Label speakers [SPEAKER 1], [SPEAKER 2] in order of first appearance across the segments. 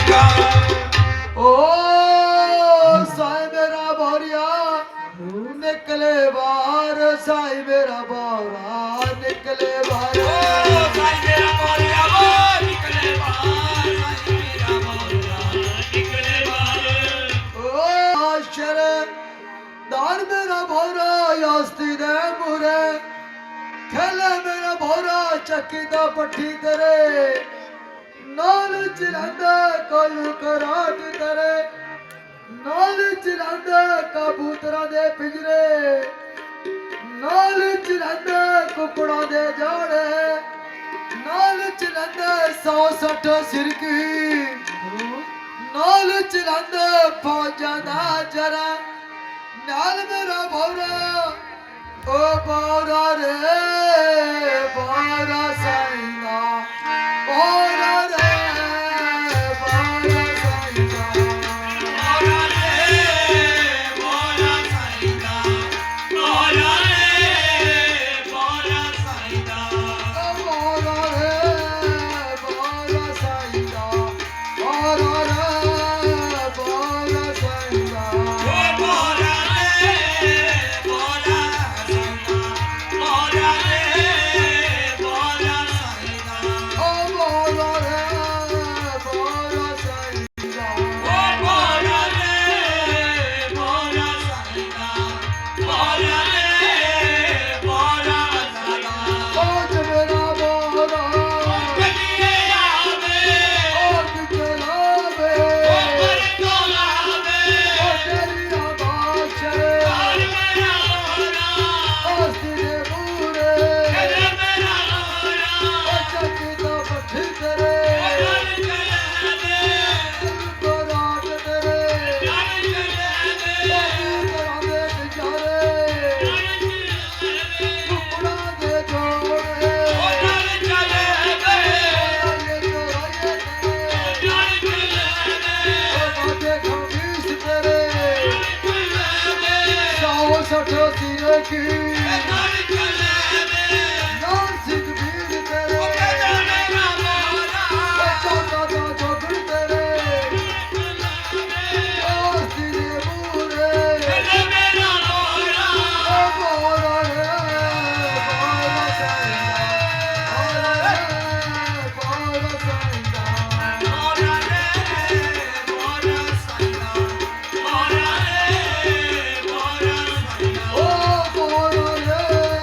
[SPEAKER 1] ओ साई मेरा बोरिया निकले बाहर, साई मेरा बोरा निकले बाहर। दान मेरा भोरा यास्ती दे मुरे, खेले मेरा भोरा चक्की दा पट्टी करे, नाल चिरांदा कोलू कराट करे, नाल चिरांदा कबूतरा दे पिंजरे, नाल चिरांदा कुकड़ा दे जाड़े, नाल चिरांदा 160 सिरकी, नाल चिरांदा फौजा दा जरा, नाल मेरा भौरा ओ भौरा रे भौरा साईंदा, भौरा रे भौरा साईंदा,
[SPEAKER 2] भौरा रे भौरा साईंदा, भौरा रे भौरा साईंदा,
[SPEAKER 1] भौरा रे भौरा साईंदा, भौरा रे भौरा साईंदा। Oh,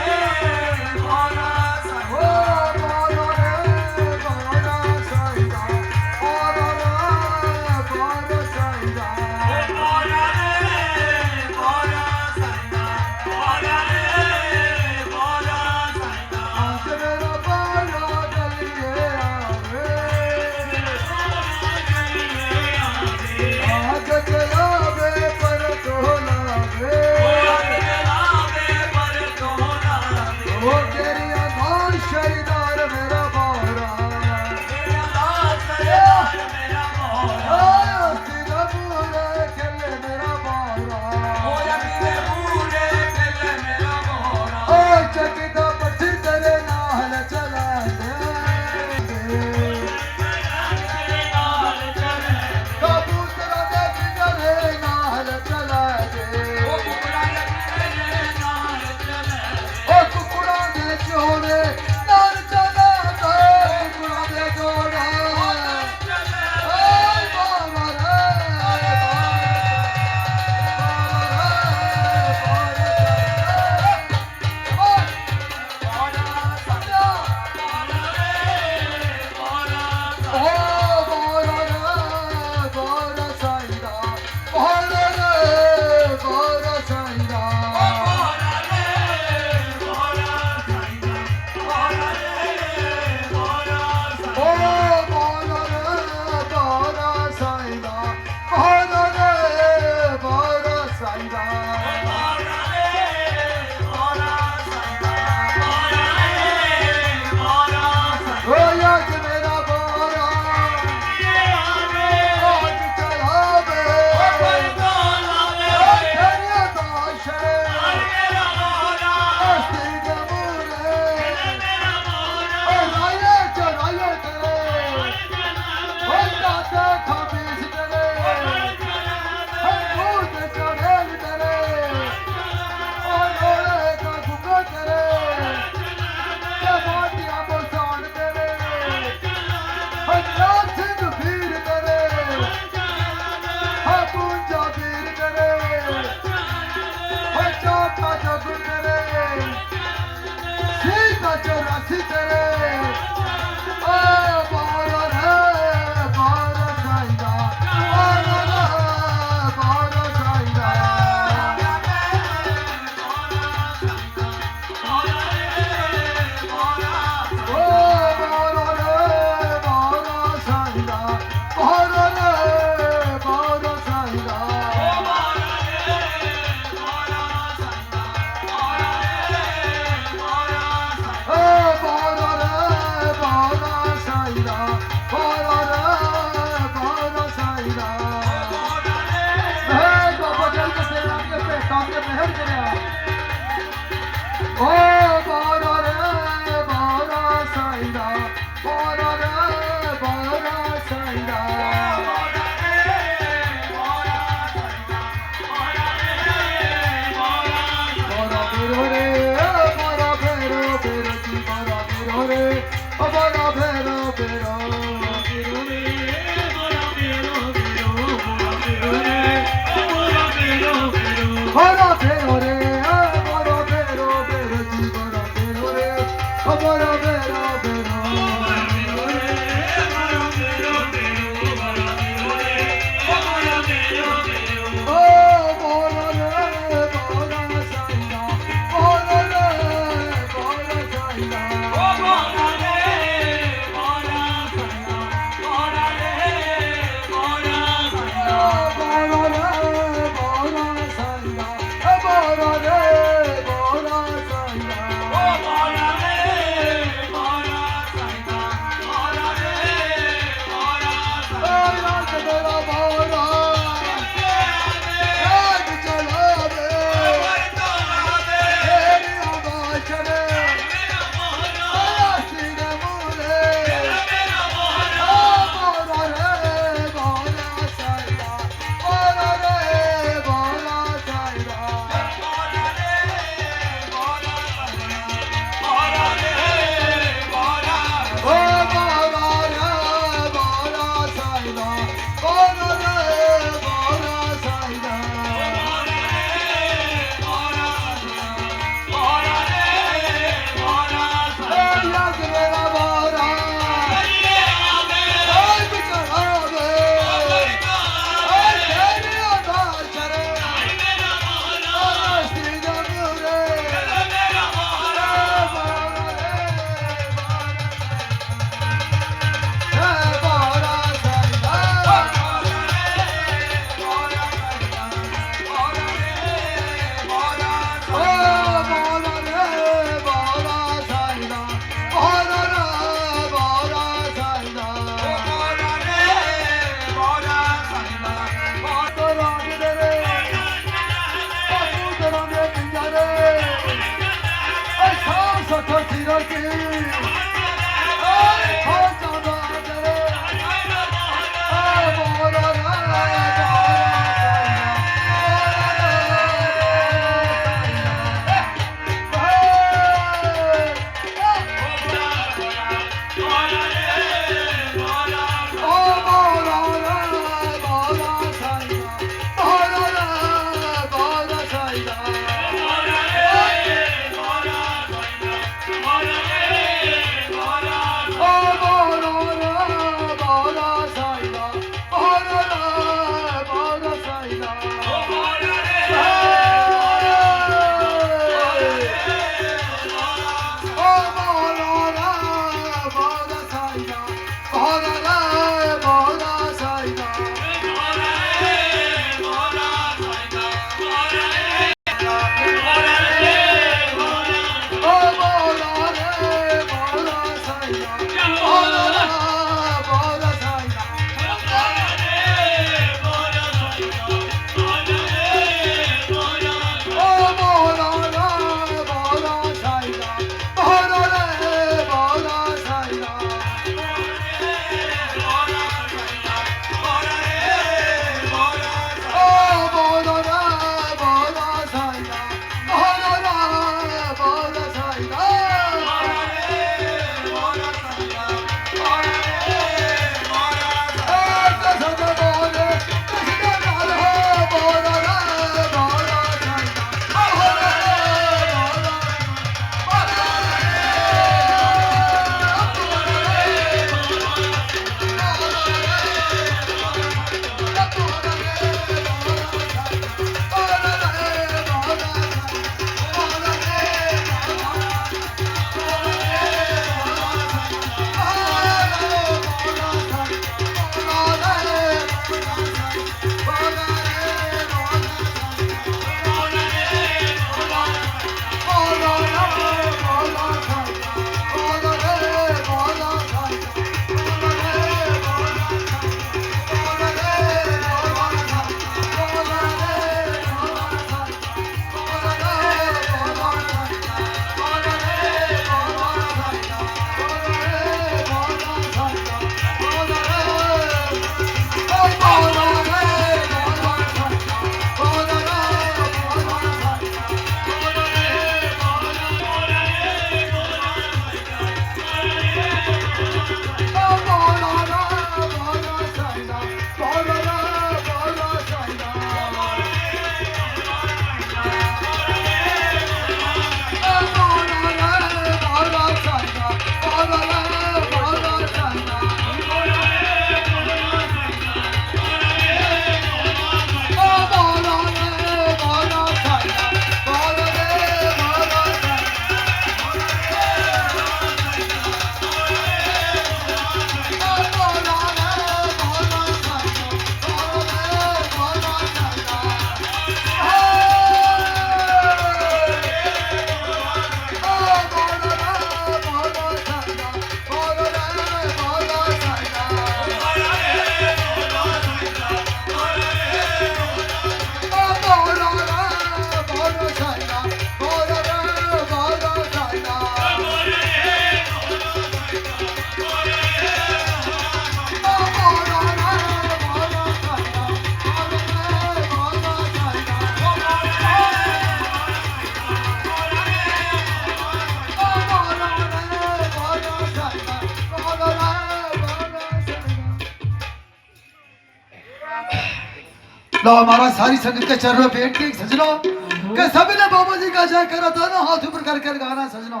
[SPEAKER 1] लो हमारा सारी संगत के चरणों पे एक एक सजनो कि सभी ने बाबा जी का जय करा, दोनों हाथ ऊपर करके गाना सजनो,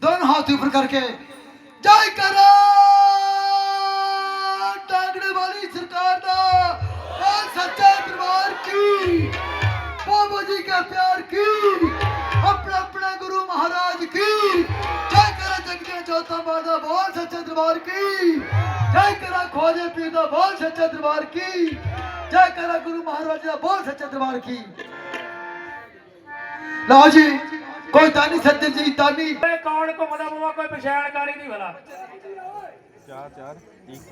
[SPEAKER 1] दोनों हाथ ऊपर करके जय करो टांगड़े वाली सरकार दा और सच्चे दरबार की, बाबा जी का प्यार की, अपने अपने गुरु महाराज की जय करा, जगदे जोता बादा बोल सच्चे दरबार की जय करा, खोजे पीदा बोल सच्चे दरबार की जय करा, गुरु महाराज का बोल सच्चे दरबार की। लो जी कोई तानी सत्य जी तानी
[SPEAKER 2] कौन को मदा बाबा कोई पहचानकारी नहीं भला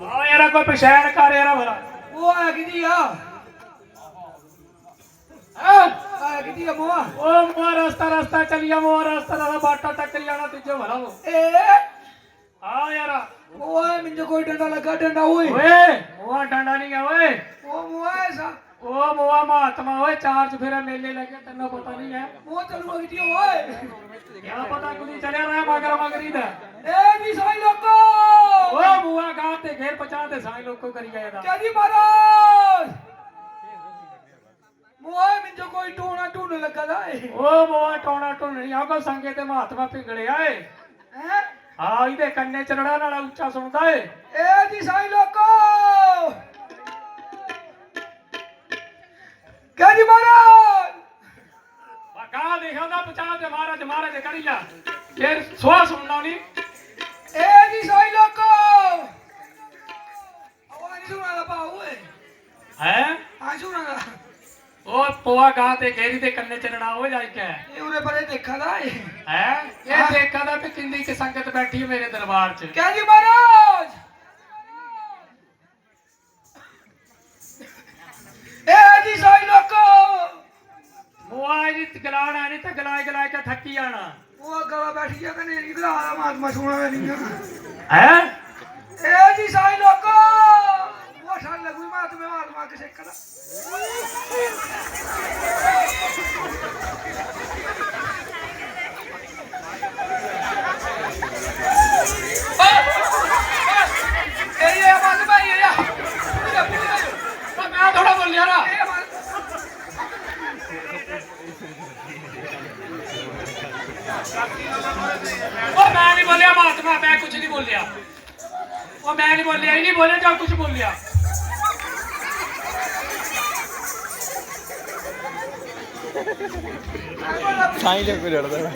[SPEAKER 2] हाँ यार कोई पहचानकार यार भला
[SPEAKER 3] वो है कि जी
[SPEAKER 1] मोआ की दिया मोआ
[SPEAKER 2] ओ मोआ रास्ता रास्ता चलिया मोआ रास्ता रास्ता बाटा टक्कर जाना तुझे भला वो
[SPEAKER 1] ए
[SPEAKER 2] हाँ यार
[SPEAKER 1] मोआ मुझे कोई डंडा लगा डंडा ओए
[SPEAKER 2] ओए मोआ डंडा नहीं है ओए
[SPEAKER 1] ओ मोआ ऐसा
[SPEAKER 2] ओ मोआ महात्मा ओए चार्ज फिर मेले लगे तेन पता नहीं है
[SPEAKER 1] मोआ चलूआ की दिया ओए
[SPEAKER 2] क्या पता कुछ चले रहा मगर मगरी दा
[SPEAKER 1] ए जी साईं लोको
[SPEAKER 2] ओ मोआ गाते घेर पचाते साईं लोग को करी गया था
[SPEAKER 1] क्या जी महाराज मोआ मुझे कोई टोना टून लगा था
[SPEAKER 2] ओ मोआ टोना टोन नहीं आगो संगे ते महात्मा पिघले आए
[SPEAKER 1] हैं
[SPEAKER 2] हाँ इधे कन्ने चढ़ा नाला ऊंचा सुनता है
[SPEAKER 1] ए जी साईं लोको क्या जी महाराज
[SPEAKER 2] कहा देखा था पचाते महाराज महाराज करी जा फिर सुहा सुनना नहीं
[SPEAKER 1] ए जी साईं लोको आवाज सुना ला पाऊ
[SPEAKER 2] हैं
[SPEAKER 1] आ सुना ला
[SPEAKER 2] ओ पोआ गाते घेरी दे कन्ने चढ़ा हो जाए क्या
[SPEAKER 1] ये उरे परे देखा था
[SPEAKER 2] है ये देखा था कि किंदी की संगत बैठी है मेरे दरबार च
[SPEAKER 1] क्या जी महाराज ए जी साईं लोको
[SPEAKER 2] मोआ जी गलाना नहीं तो गलाए गलाए के थकी जाना
[SPEAKER 1] वो गला बैठी जा कने नहीं गला महात्मा सुना नहीं
[SPEAKER 2] हैं
[SPEAKER 1] ए जी साईं लोको वो ठान लगू महात्मा के से करा ए ये महात्मा ये या
[SPEAKER 2] मैं थोड़ा बोल लिया ना ओ मैं नहीं बोलिया महात्मा मैं कुछ नहीं बोलिया ओ मैं नहीं बोलिया ही नहीं बोले जो कुछ बोल लिया
[SPEAKER 3] साईं लोग को लड़ता है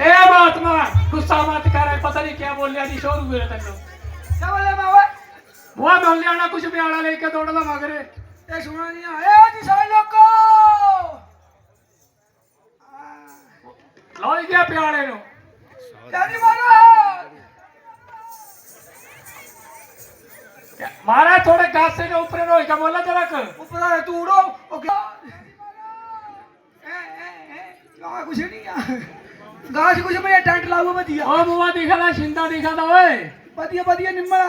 [SPEAKER 2] ए महात्मा गुस्सा मत कर पता नहीं क्या बोल लिया जी शोर हुए तेन
[SPEAKER 1] क्या बोले बाबा
[SPEAKER 2] वो बोल लिया ना कुछ प्याला लेके दौड़ना मगरे
[SPEAKER 1] ए सुना नहीं ए जी साईं लोको
[SPEAKER 2] लो गया प्याले नो
[SPEAKER 1] क्या जी महाराज
[SPEAKER 2] महाराज थोड़े घास से ऊपर रोई का बोला जरा
[SPEAKER 1] ऊपर आ तू उड़ो ओके गा कुछ नहीं आ गाछ कुछ मैं टेंट लाऊं बढ़िया
[SPEAKER 2] ओ बुआ दिखा था शिंदा दिखा था ओए
[SPEAKER 1] बढ़िया बढ़िया निम्मड़ा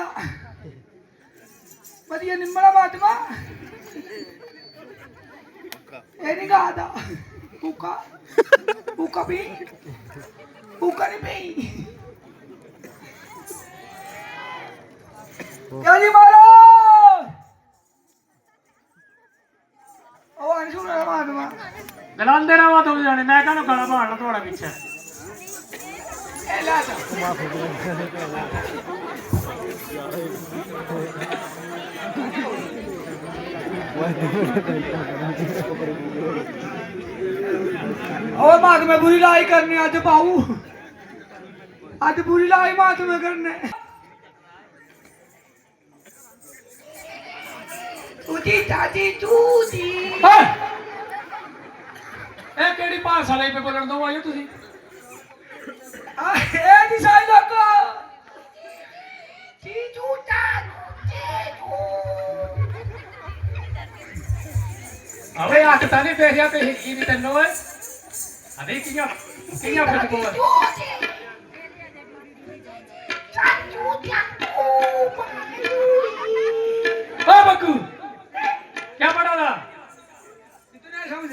[SPEAKER 1] महात्मा ये नहीं कहा था भूखा भूखा भी भूखा नहीं पी क्या जी महाराज ओ अंशु रे महात्मा
[SPEAKER 2] गलांदे रहो तुम जाने मैं कहना गला भाड़ना थोड़ा पीछे
[SPEAKER 1] ए ला जा ओ महात्मा बुरी लाई करने आज पाऊ आज बुरी लाई महात्मा करने चूची चाची चूची
[SPEAKER 2] ए केड़ी भाषा ਲਈ पे बोलन दो आयो ਤੁਸੀਂ
[SPEAKER 1] ए दी साई लोको चीचू चीचू
[SPEAKER 2] अबे आखता नहीं देखिया ते हिकी नहीं तन्नो है अबे किया कुछ बोल ओ बक्कू क्या पढ़ा था
[SPEAKER 1] इतना समझ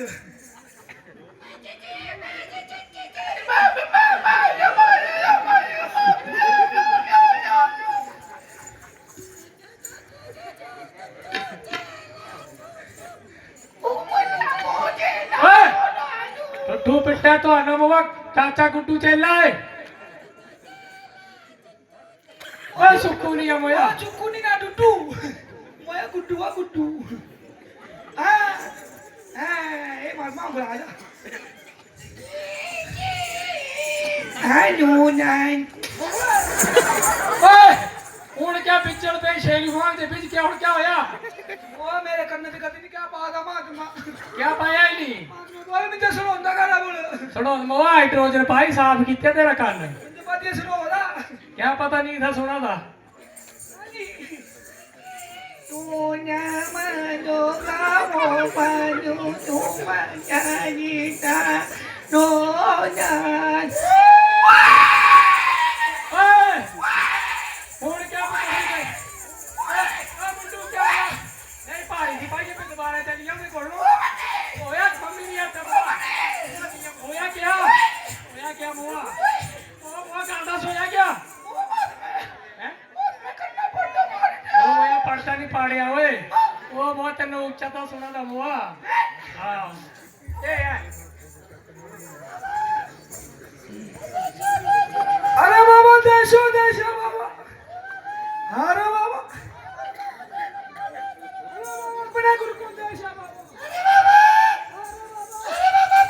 [SPEAKER 2] टुट्टू पिट्टा तो अनुभव चाचा गुड्डू चेला है ओ सुक्कू नहीं है मोया
[SPEAKER 1] चुक्कू नहीं ना टुट्टू मोया गुड्डू आ गुड्डू हाँ ए मामा बुला जा हाँ नू नाइन
[SPEAKER 2] ओए ਹੁਣ क्या पिक्चर पे शेली मांग दे बीच क्या और क्या होया
[SPEAKER 1] ਉਹ ਮੇਰੇ ਕੰਨ ਤੇ ਕਦੇ ਨਹੀਂ ਕਿਹਾ ਪਾਦਾ ਮਾਤਮਾ
[SPEAKER 2] क्या पाया ही नहीं
[SPEAKER 1] ਬੋਲ ਮੈਨੂੰ ਸੁਣਾਉਂਦਾ ਕਰਾ ਬੋਲ
[SPEAKER 2] सुनो मोआ हाइड्रोजन पाई साफ किते तेरा कान
[SPEAKER 1] ਮੈਨੂੰ ਵਧੀਆ ਸੁਣਾਉਂਦਾ
[SPEAKER 2] क्या पता नहीं था सुना था ਹੁਣ ਕਿਆ ਪਤਾ ਆ ਮੁੰਡੂ ਕਿਆ ਨਹੀਂ ਭਾਰੀ ਦੀ ਭਾਈ ਤੇ ਦੁਬਾਰਾ ਚੱਲੀ ਜਾਂਦੇ ਕੋਲ ਨੂੰ ਹੋਇਆ ਮੰਮੀ ਨਹੀਂ ਆਤਾ ਹੋਇਆ ਕਿਆ ਮੂਆ ਉਹ ਮੂਆ ਕਰਦਾ ਸੋਇਆ ਕਿਆ ਹੈ ਉਹ ਹੋਇਆ ਪੜਦਾ ਨਹੀਂ ਪਾੜਿਆ ਓਏ ਉਹ ਮੂਆ ਤੈਨੂੰ ਉੱਚਾ ਤਾਂ ਸੁਣਾਦਾ ਮੂਆ ਹਾਂ ਇਹ ਹੈ
[SPEAKER 1] अरे बाबा देशो बाबा अरे बाबा अपने गुरु को देशो बाबा अरे बाबा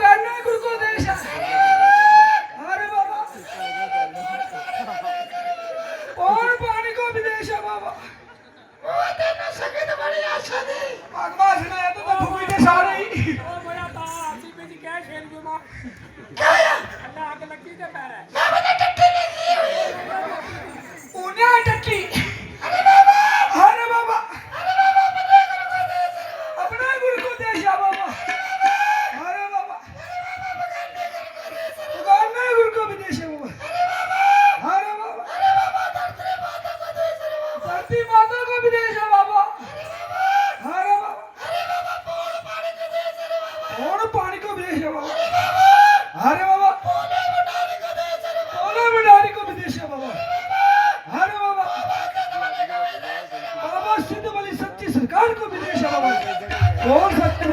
[SPEAKER 1] अपने गुरु को देशो अरे बाबा और पानी को भी देशो बाबा वो तेरे सके तो बड़ी आशा थी भगवान ने तो भूमि के सारे ही
[SPEAKER 2] ਉਹ ਮੋਇਆ ਤਾਂ ਅਸੀਂ ਵੀ ਕਹਿ ਖੇਲ ਜੂ ਮਾ
[SPEAKER 1] क्या है
[SPEAKER 2] ਅੱਲਾ ਅੱਗ ਲੱਗੀ ਤੇ ਪੈਰ ਹੈ
[SPEAKER 1] मैं बता टट्टी नहीं उन्हें टट्टी अरे बाबा अपना गुरु को देशा बाबा अरे बाबा दुकान में गुरु को भी देशा बाबा अरे बाबा धरती माता को भी देशा बाबा अरे बाबा और पानी को भी देशा बाबा अरे बाबा ओला बिडारी को भी देशा बाबा अरे बाबा बाबा सिद्ध वाली सच्ची सरकार को भी देशा बाबा और सत्य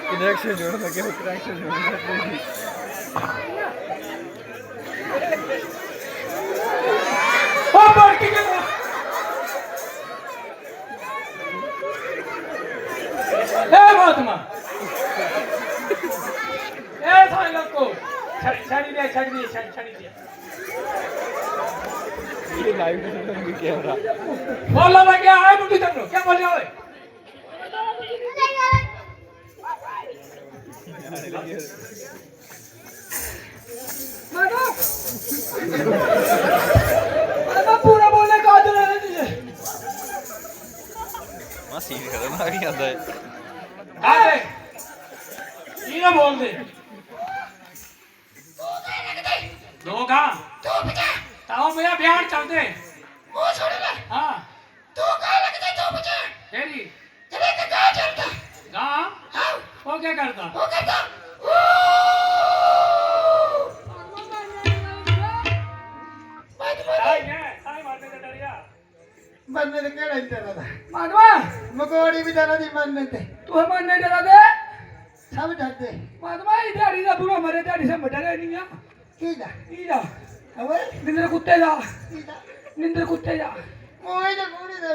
[SPEAKER 3] कनेक्शन जोड़ना क्या कनेक्शन जोड़ना
[SPEAKER 2] ओ बाकी के ए महात्मा ए साईं लोग को छड़ी दे
[SPEAKER 3] ये लाइव में भी कैमरा
[SPEAKER 2] बोला ना क्या है मुझे तन्नो क्या बोल रहा है
[SPEAKER 1] मैं पूरा बोलने का आदर है तुझे
[SPEAKER 3] मां सीन करना नहीं आता है
[SPEAKER 2] आ दे ये ना बोल दे दो का ताऊ भैया बिहार चल दे
[SPEAKER 1] वो छोड़ ले
[SPEAKER 2] हाँ
[SPEAKER 1] तू कहाँ लगता है 2 बजे
[SPEAKER 2] तेरी
[SPEAKER 1] तेरे का कहाँ चलता
[SPEAKER 2] हाँ
[SPEAKER 1] हाँ
[SPEAKER 2] वो क्या करता
[SPEAKER 1] वो करता
[SPEAKER 2] साईं मारने का डर गया
[SPEAKER 1] मरने से क्या डरता था मानवा मकोड़ी भी डरा दी मरने से तू मरने डरा दे सब डरते मानवा इधर इधर बुरा मरे इधर से डरे नहीं है इधर अबे निंद्र कुत्ते जा निंद्र कुत्ते जा मोए ना कोड़ी दे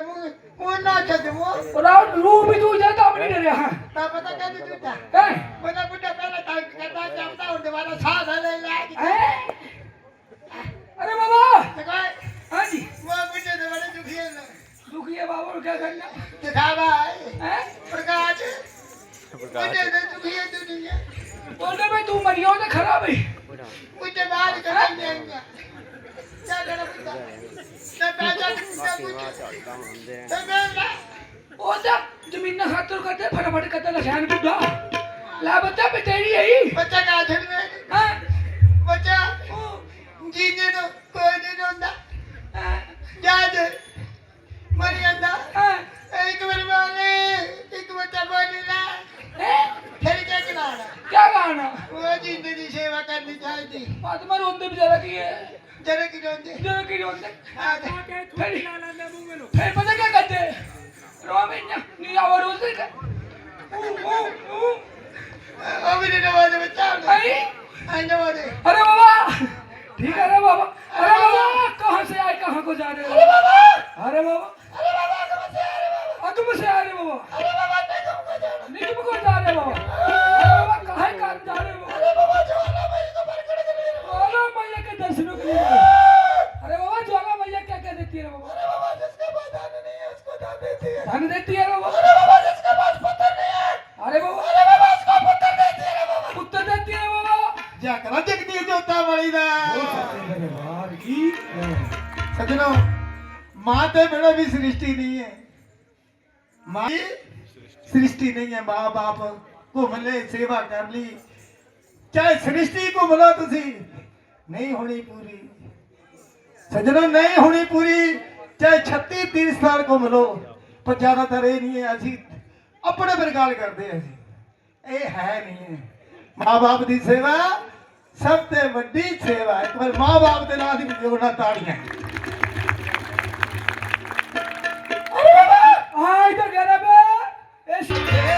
[SPEAKER 1] मोए ना चल वो और रू भी तू जा तो अपनी डरे हां ता पता क्या तू था हैं बड़ा बुड्ढा पहले था कहता जाता उनके वाला साथ ले ले अरे बाबा हां जी वो बुड्ढे से बड़े दुखी है बाबा क्या करना दिखावा है प्रकाश बुड्ढे से दुखी है दुनिया बोलने में तू मरियो तो खराब है मुझे बाहर कर देंगे क्या करा पुता ना पैसा कुछ ना ओ जब जमीन ना खातर करते फटाफट करते लखान बुढ़ा ला बच्चा पे तेरी है बच्चा का छड़ में हां बच्चा जीने नो कोई नहीं होता याद मरियंदा एक बार मांगे एक बच्चा बोलेला फिर क्या गाना वो जिंदगी की सेवा करनी चाहिए फातिमा रोंदे बेचारा की है जरा की रोंदे फिर पता क्या करते रोमिन्या नी आवाज रोते का अभी ने नवाज बच्चा आई नवाज अरे बाबा ठीक है रे बाबा अरे बाबा कहां से आए कहां को जा रहे हो अरे बाबा तुम से आ रहे बाबा अरे बाबा तुम को जा रहे बाबा अरे बाबा कहां का जा रहे हो अरे बाबा ज्वाला मैया को प्रकट कर रहे हो ज्वाला मैया के दर्शन के लिए अरे बाबा ज्वाला मैया क्या क्या देती है बाबा अरे बाबा जिसके पास धन नहीं है उसको धन देती है धन देती है बाबा अरे बाबा जिसके पास पुत्र नहीं है अरे बाबा उसको पुत्र देती है बाबा पुत्र देती है बाबा जा करा जगदीश देवता वाली दा
[SPEAKER 2] ਜੀ
[SPEAKER 1] ਸੱਜਣੋ ਮਾਂ ਤੇ ਬਿਨਾਂ ਵੀ ਸ੍ਰਿਸ਼ਟੀ ਨਹੀਂ ਹੈ ਮਾਂ ਦੀ ਸ੍ਰਿਸ਼ਟੀ ਨਹੀਂ ਹੈ ਮਾਂ ਬਾਪ ਘੁੰਮ ਲੈ ਸੇਵਾ ਕਰ ਲਈ ਚਾਹੇ ਸ੍ਰਿਸ਼ਟੀ ਘੁੰਮ ਲਓ ਤੁਸੀਂ ਨਹੀਂ ਹੋਣੀ ਪੂਰੀ ਸੱਜਣੋ ਨਹੀਂ ਹੋਣੀ ਪੂਰੀ ਚਾਹੇ 36 30 ਸਾਲ ਘੁੰਮ ਲਓ ਪਰ ਜ਼ਿਆਦਾਤਰ ਇਹ ਨਹੀਂ ਹੈ ਅਸੀਂ ਆਪਣੇ ਪਰ ਗੱਲ ਕਰਦੇ ਹਾਂ ਅਸੀਂ ਇਹ ਹੈ ਨਹੀਂ ਹੈ ਮਾਂ ਬਾਪ ਦੀ ਸੇਵਾ ਸਭ ਤੋਂ ਵੱਡੀ ਸੇਵਾ ਇੱਕ ਵਾਰ ਮਾਂ ਬਾਪ ਦੇ ਨਾਲ ਦੀ ਜੋੜਨਾ ਤਾੜੀਆਂ
[SPEAKER 2] ਆ ਇਧਰ ਗਿਆ ਬੇ ਇਹ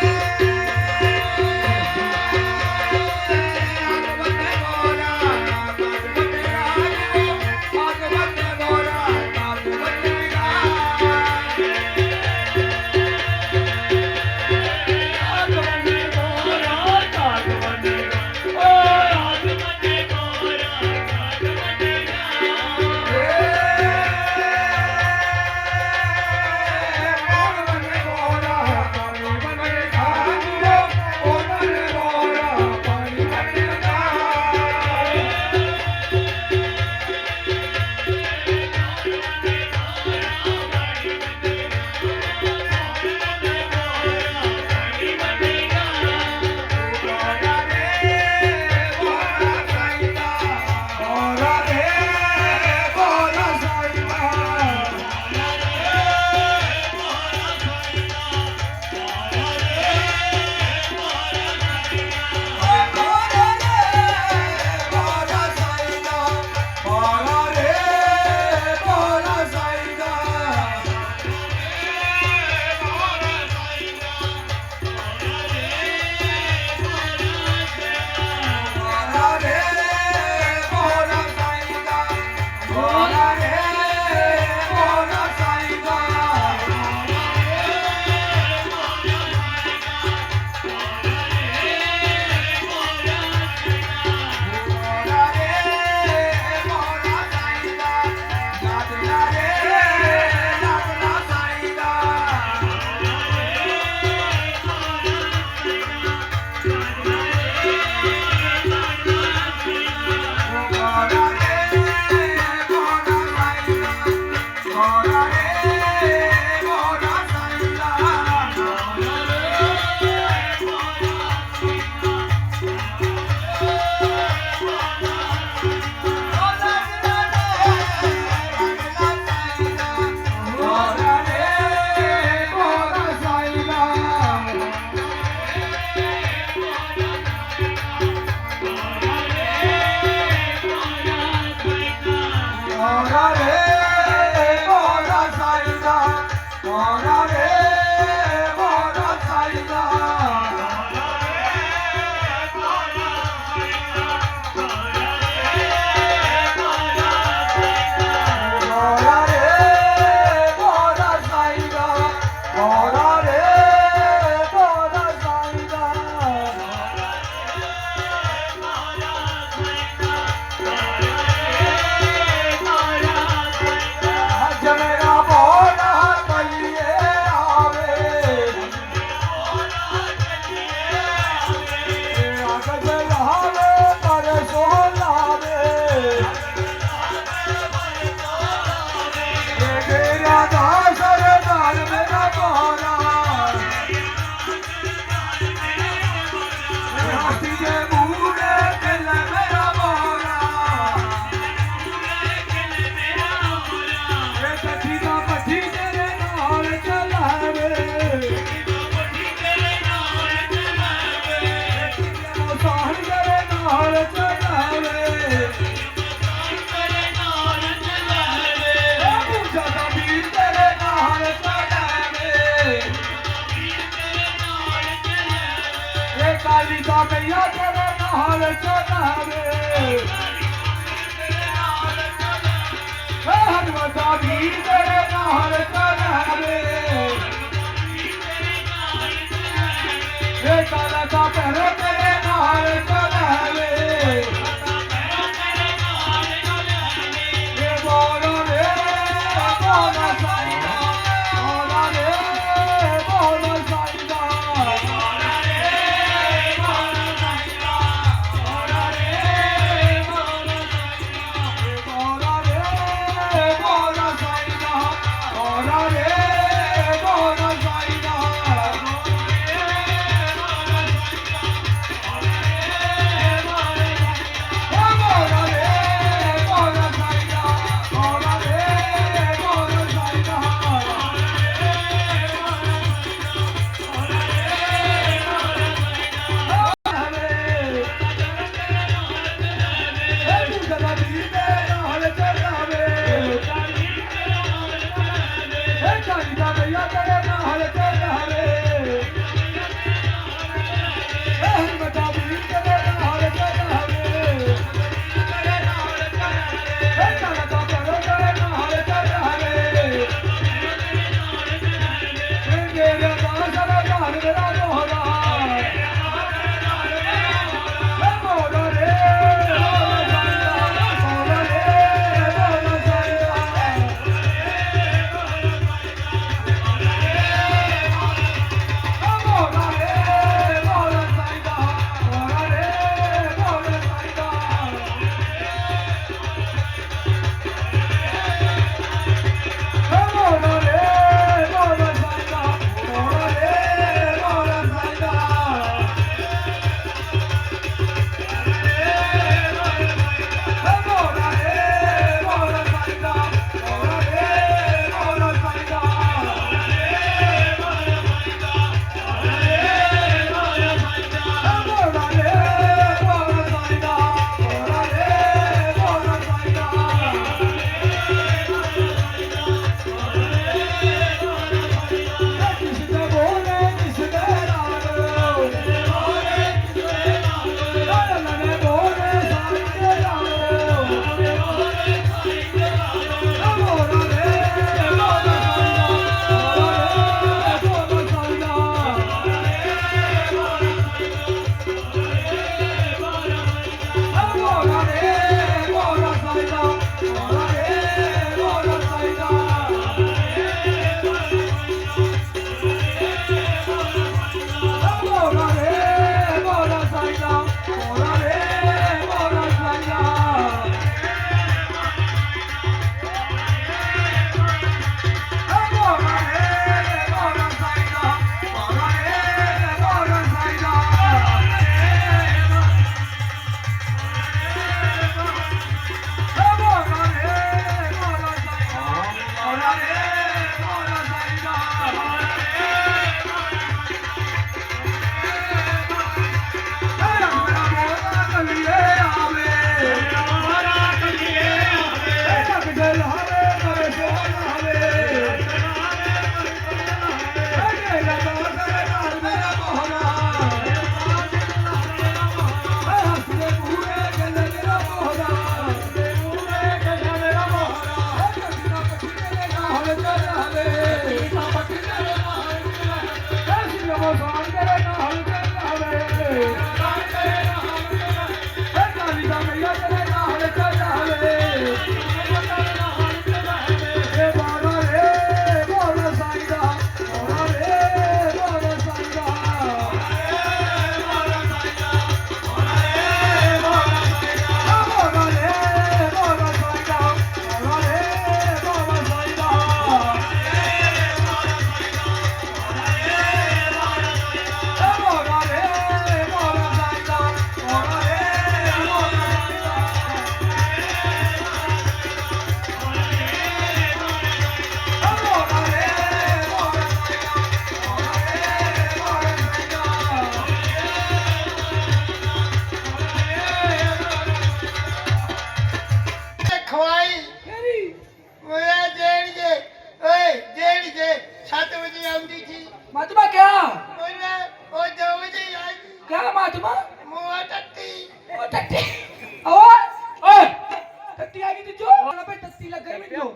[SPEAKER 1] वाला पे तत्ती लग गई मिलो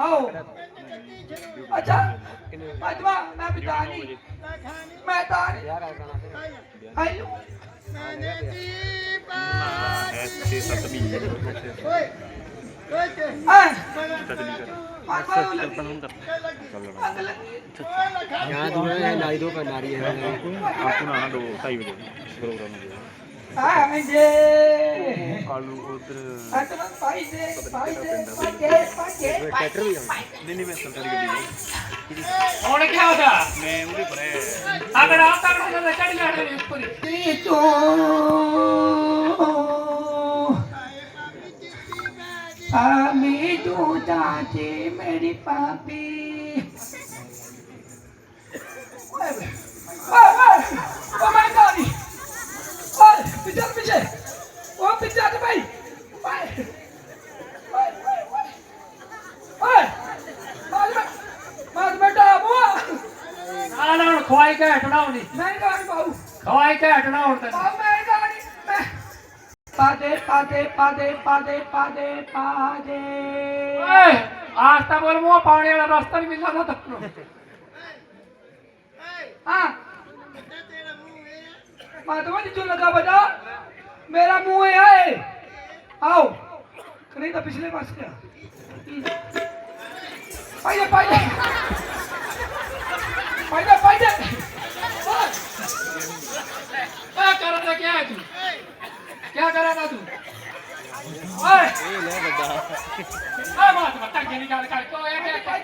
[SPEAKER 1] आओ अच्छा अजवा मैं पिता नहीं मैं तार आयो मैंने दी
[SPEAKER 3] ऐसे 7 महीने
[SPEAKER 1] ओए ओए
[SPEAKER 4] यहाँ दूर है नारी दो का नारी है
[SPEAKER 3] आपको ना 2:30 बजे प्रोग्राम है
[SPEAKER 1] आजे
[SPEAKER 3] कालू उधर
[SPEAKER 1] अच्छा भाई दे पाके
[SPEAKER 3] ट्रैक्टर भी नहीं मैं सरकारी गड्डी
[SPEAKER 2] ਹੁਣ ਕੀ ਹੋਦਾ
[SPEAKER 3] मैं उधर पर है
[SPEAKER 2] ਅਗੜਾ ਤਗੜਾ ਤੇ ਚੜ ਜਾਣੇ ਉੱਪਰ
[SPEAKER 1] तो आमी तू चाची मेरी पापी ओ माय गॉड ओए पीछे पीछे ओ पीछे हट भाई ओए ओए मार बेटा बुआ
[SPEAKER 2] ਨਾ ਨਾ ਹੁਣ ਖਵਾਈ ਕੇ ਹਟਣਾ ਹੁਣੀ
[SPEAKER 1] मैं गाड़ी बाबू
[SPEAKER 2] ਖਵਾਈ ਕੇ ਹਟਣਾ ਹੁਣ ਤੇ
[SPEAKER 1] बाबू मैं गाड़ी मैं पादे
[SPEAKER 2] ਓਏ ਆਸਤਾ ਬੋਲ ਮੂੰਹ ਪਾਣੀ ਵਾਲਾ ਰਸਤਾ ਨਹੀਂ ਮਿਲਦਾ ਨਾ ਤੱਕ
[SPEAKER 1] हाँ माधवा जी जो लगा बजा मेरा मुंह है आए आओ नहीं तो पिछले पास क्या पाइए पाइए पाइए पाइए
[SPEAKER 2] क्या कर रहा क्या है तू क्या कर रहा तू ओए बात बता के निकाल कर तो ये क्या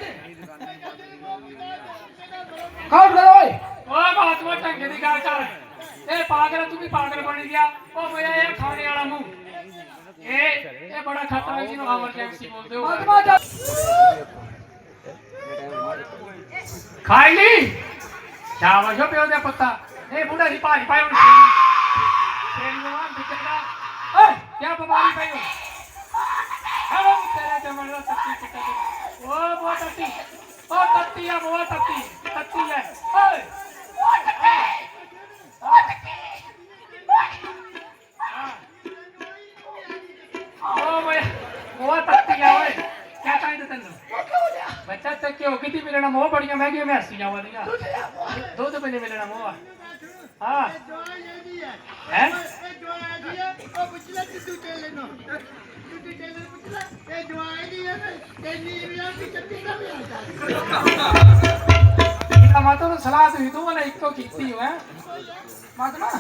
[SPEAKER 1] कौन करो ओए
[SPEAKER 2] ओ बात बता के निकाल कर ए पागल तू भी पागल बन गया ओ मेरा ये खाने वाला मुंह ये बड़ा खतरनाक जिनो इमरजेंसी बोलते हो
[SPEAKER 1] माधवा जा
[SPEAKER 2] खाई ली शाबाश पियो दे पत्ता ए बुढ़ा री पारी पायो ट्रेनिंग बिचड़ा ए क्या बीमारी पायो हेलो तेरे जमरा तत्ती पिटा ओ वो तत्ती है वो तत्ती है ओए वो तत्ती है ओए क्या चाहिए तेनू बच्चा तक क्यों कितनी मिलना मोह बढ़िया महंगी में हंसी जावा दिया दूध भी नहीं मिलना मोह हाँ हैं माता तो सलाह दी तू मैंने इको कीती है
[SPEAKER 1] माधवा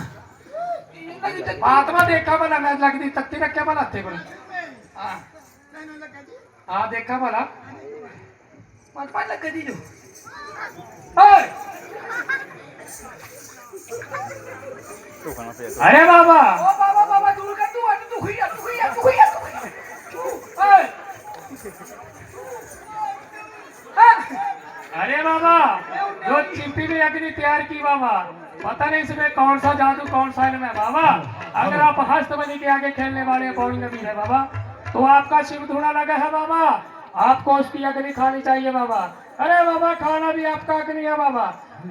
[SPEAKER 2] महात्मा देखा भला मैं लगती तत्ती रखा भला थे पर हाँ देखा भला
[SPEAKER 1] माधवा लग दी जो
[SPEAKER 3] तो खाना पे
[SPEAKER 2] अरे बाबा
[SPEAKER 1] ओ बाबा दूर कर तू खुइया
[SPEAKER 2] अरे बाबा जो चिंपी ने अग्नि तैयार की बाबा पता नहीं इसमें कौन सा जादू कौन सा इल्म है बाबा अगर आप हस्त बलि के आगे खेलने वाले पौड़ी नबी है बाबा तो आपका शिव धुना लगा है बाबा आपको उसकी अग्नि खानी चाहिए बाबा अरे बाबा खाना भी आपका अग्नि है बाबा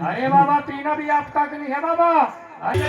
[SPEAKER 2] अरे बाबा पीना भी आपका अग्नि है बाबा अरे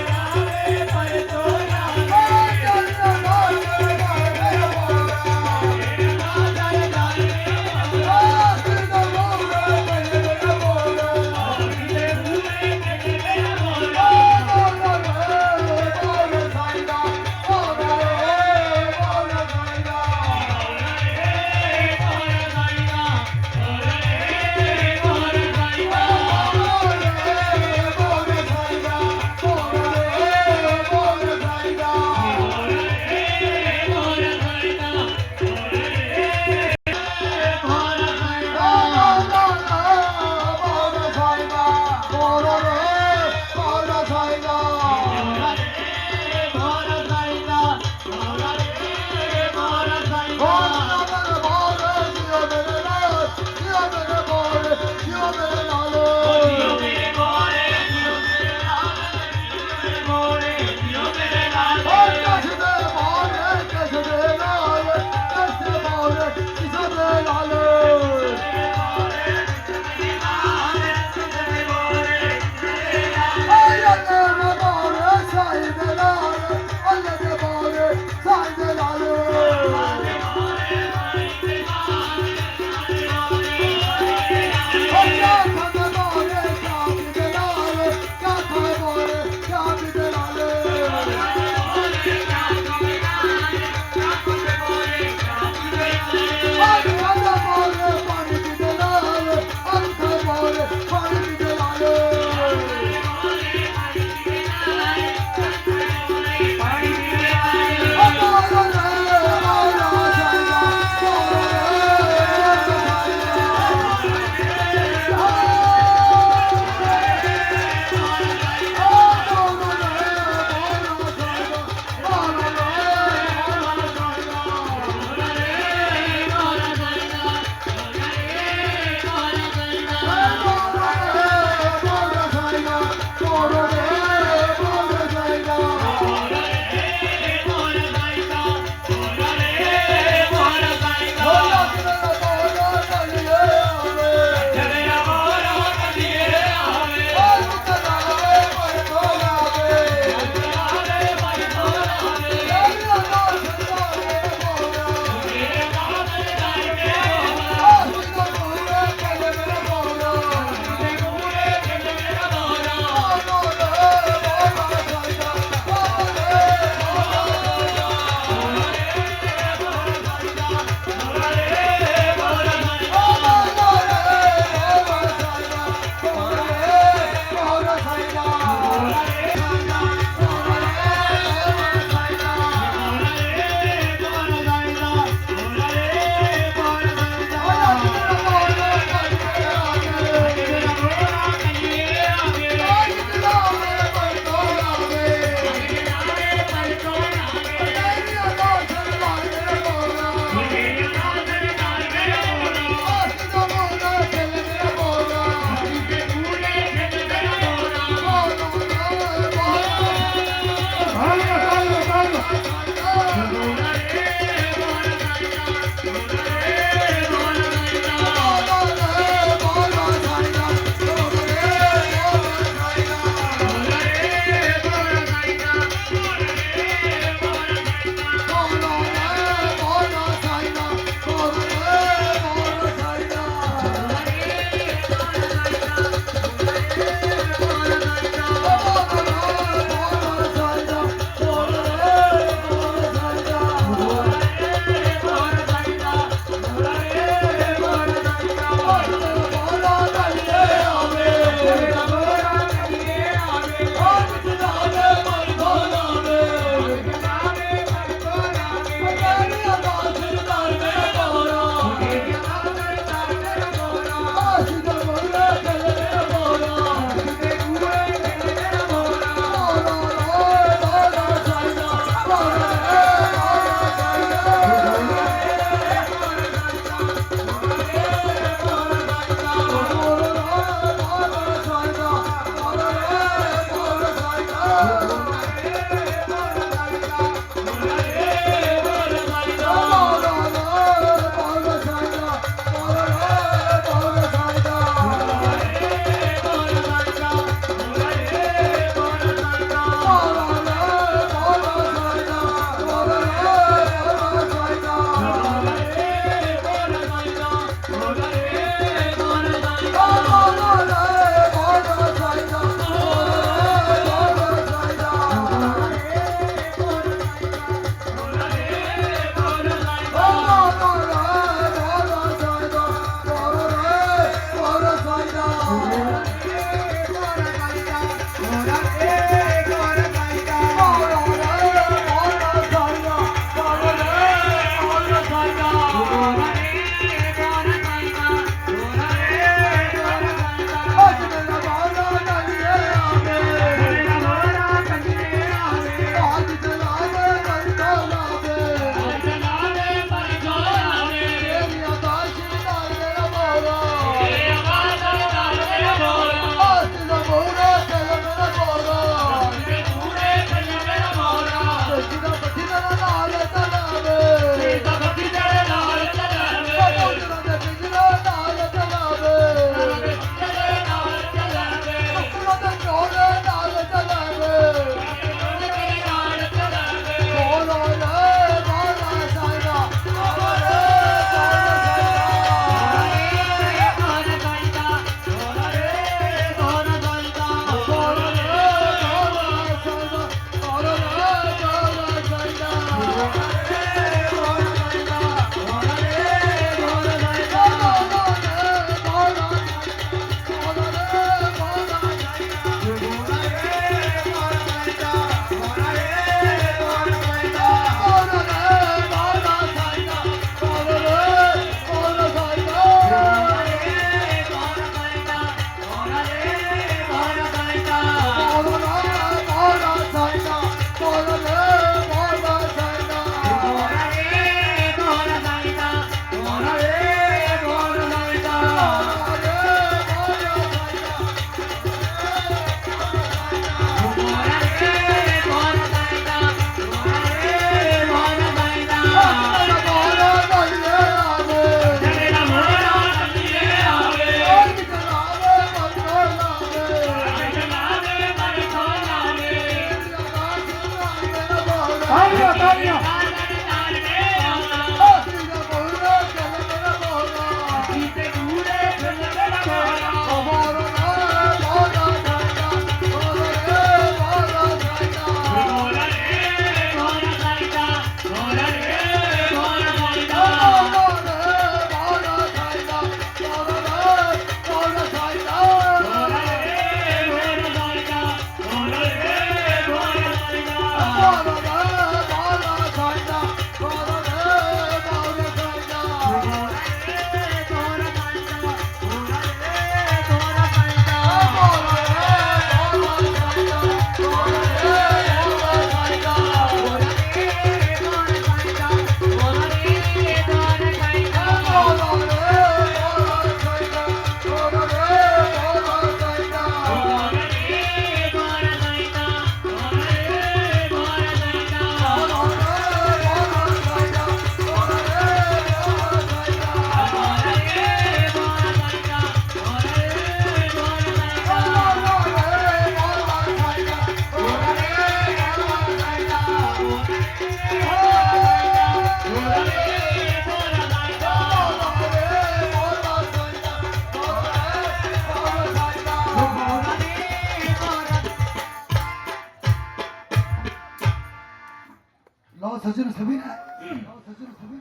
[SPEAKER 1] लो सचिन सभी ने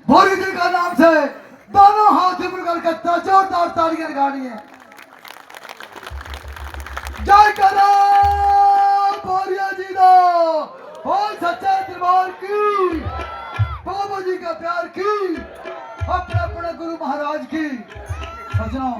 [SPEAKER 1] भोरी जी का नाम से दोनों हाथ ऊपर करके जोरदार तालियां लगानी है। जय करो भोरिया जी दा और सच्चे दरबार की, बाबा जी का प्यार की, अपने अपने गुरु महाराज की। सजनों